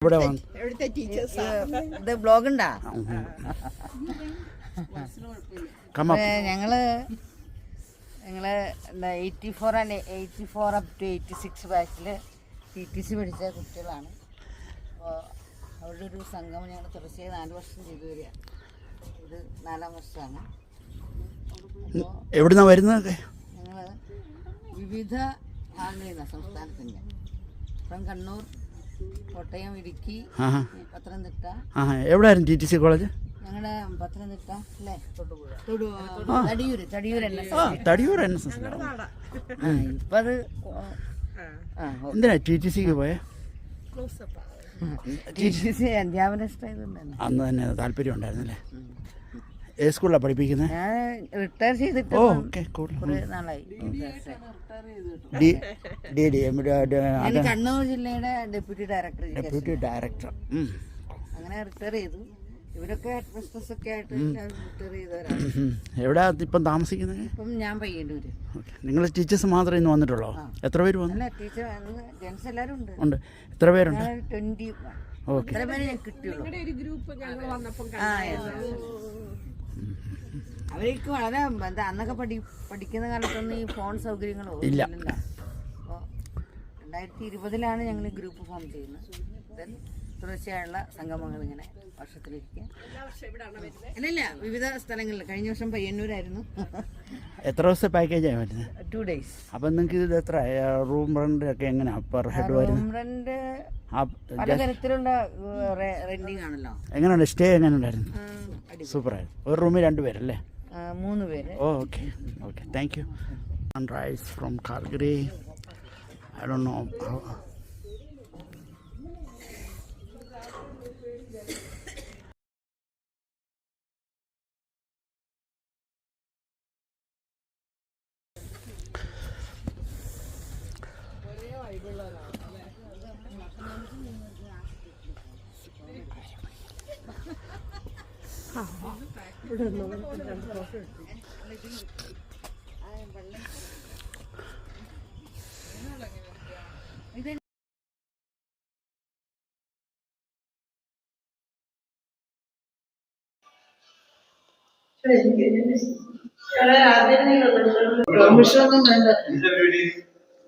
ഇവിടെ ഇത് ബ്ലോഗ് ഉണ്ടാ ഞങ്ങള് 84 ആൻഡ് 84 അപ് ടു 86 ബാച്ചില് TTC പഠിച്ച കുട്ടികളാണ്. അപ്പോൾ അവരുടെ ഒരു സംഗമം ഞങ്ങൾ തുടർച്ചയായി 4 വർഷം ചെയ്തു വരിക. ഇത് 4ാം വർഷമാണ്. എവിടുന്നാ വരുന്നത്? ഞങ്ങൾ വിവിധ ഭാഗങ്ങളിൽ സംസ്ഥാനത്തിൻ്റെ ഫ്രം കണ്ണൂർ, കോട്ടയം, ഇടുക്കി, പത്തനംതിട്ട. എവിടെയായിരുന്നു TTC കോളേജ്? ഞങ്ങളുടെ പത്തനംതിട്ട അല്ലേ, തടിയൂർ NSS. ഇപ്പം അത് എന്തിനാ TTCക്ക് പോയേ? TTC അധ്യാപന ഇഷ്ടമായതുകൊണ്ടാണ്. അന്ന് തന്നെ താല്പര്യം ഉണ്ടായിരുന്നല്ലേ? ഏത് സ്കൂളിലാണ് പഠിപ്പിക്കുന്നത്? ഞാൻ റിട്ടയർ ചെയ്തിട്ട് കുറേ നാളായി. കണ്ണൂർ ജില്ലയുടെ ഡെപ്യൂട്ടി ഡയറക്ടർ. അങ്ങനെ റിട്ടയർ ചെയ്തു. ഇവരൊക്കെ ഹെഡ് മിസ്ട്രസ് ഒക്കെ ആയിട്ട് റിട്ടയർ ചെയ്തവരാണ്. എവിടെയാ ഇപ്പം താമസിക്കുന്നത്? ഇപ്പം ഞാൻ പയ്യന്നൂര്. നിങ്ങൾ ടീച്ചേഴ്സ് മാത്രമേ ഇന്ന് വന്നിട്ടുള്ളൂ? എത്ര പേര് വന്നു? അല്ല, ടീച്ചർ ജെൻസ് എല്ലാവരും ഉണ്ട്. എത്ര പേരുണ്ട്? 20. ഓക്കെ. എത്ര പേര് ഞാൻ കിട്ടിയുള്ളൂ. അവർക്ക് വളരെ അന്നൊക്കെ പഠിക്കുന്ന കാലത്തൊന്നും ഈ ഫോൺ സൗകര്യങ്ങളോ ഇല്ല. അപ്പോൾ 2020 ഞങ്ങൾ ഗ്രൂപ്പ് ഫോം ചെയ്യുന്നത്. തുടർച്ചയായുള്ള സംഗമങ്ങൾ ഇങ്ങനെ വർഷത്തിലിരിക്കുക. അല്ലല്ല, വിവിധ സ്ഥലങ്ങളിൽ. കഴിഞ്ഞ വർഷം പയ്യന്നൂരായിരുന്നു. എത്ര ദിവസത്തെ പാക്കേജാണ് വരുന്നത്? 2 days. അപ്പം നിങ്ങൾക്ക് ഇത് എത്ര റൂം റെന്റ് ഒക്കെ എങ്ങനെയാ പെർ ഹെഡ് വരുന്നത്? റൂം റെന്റ് പലതരത്തിലുള്ള റെന്റിങ് ആണല്ലോ. എങ്ങനെയുണ്ട് സ്റ്റേ? എങ്ങനെയുണ്ടായിരുന്നു? സൂപ്പറായിരുന്നു. ഒരു റൂമിൽ 2 പേരല്ലേ? 3 പേര്. Okay okay, thank you. Sunrise from Calgary. I don't know how.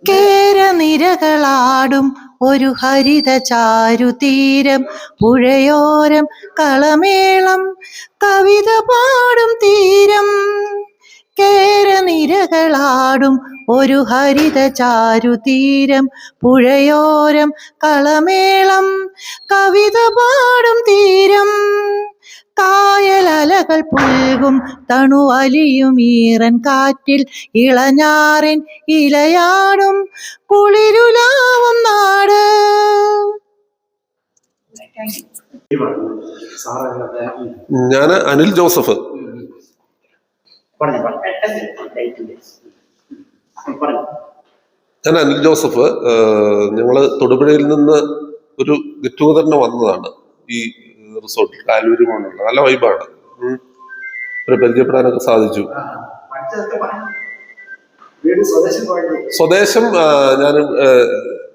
കേരനിരകളാടും ഒരു ഹരിത ചാരുതീരം, പുഴയോരം കളമേളം കവിത പാടും തീരം. കേരനിരകളാടും ഒരു ഹരിത ചാരുതീരം, പുഴയോരം കളമേളം കവിത പാടും തീരം. കായലലകൾ പുൽകും തണുവലിയും ഈറൻ കാറ്റിൽ ഇളഞ്ഞാറിൻ ഇലയാടും കുളിരുലാവും നാട്. ഞാൻ അനിൽ ജോസഫ്. ഞങ്ങള് തൊടുപുഴയിൽ നിന്ന് ഒരു ഗെറ്റ് ടുഗദറിന് വന്നതാണ്. ഈ റിസോർട്ടിൽ കാലൂരി മോണുള്ള നല്ല വൈബാണ്. ഒരു പരിചയപ്പെടാനൊക്കെ സാധിച്ചു. സ്വദേശം ഞാൻ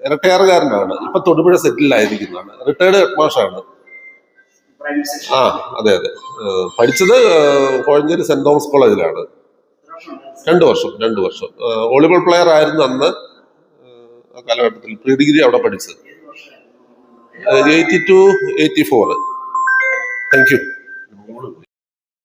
ഇരട്ടയാറുകാരനാണ്. ഇപ്പൊ തൊടുപുഴ സെറ്റിലായിരിക്കുന്നതാണ്. റിട്ടയർഡ് ഹെഡ് മാഷാണ്. അതെ അതെ. പഠിച്ചത് കോഴഞ്ചേരി സെന്റ് തോമസ് കോളേജിലാണ്. 2 വർഷം. വോളിബോൾ പ്ലെയർ ആയിരുന്നു അന്ന് ആ കാലഘട്ടത്തിൽ. പ്രീ ഡിഗ്രി അവിടെ പഠിച്ചത്. 82-84. Thank you.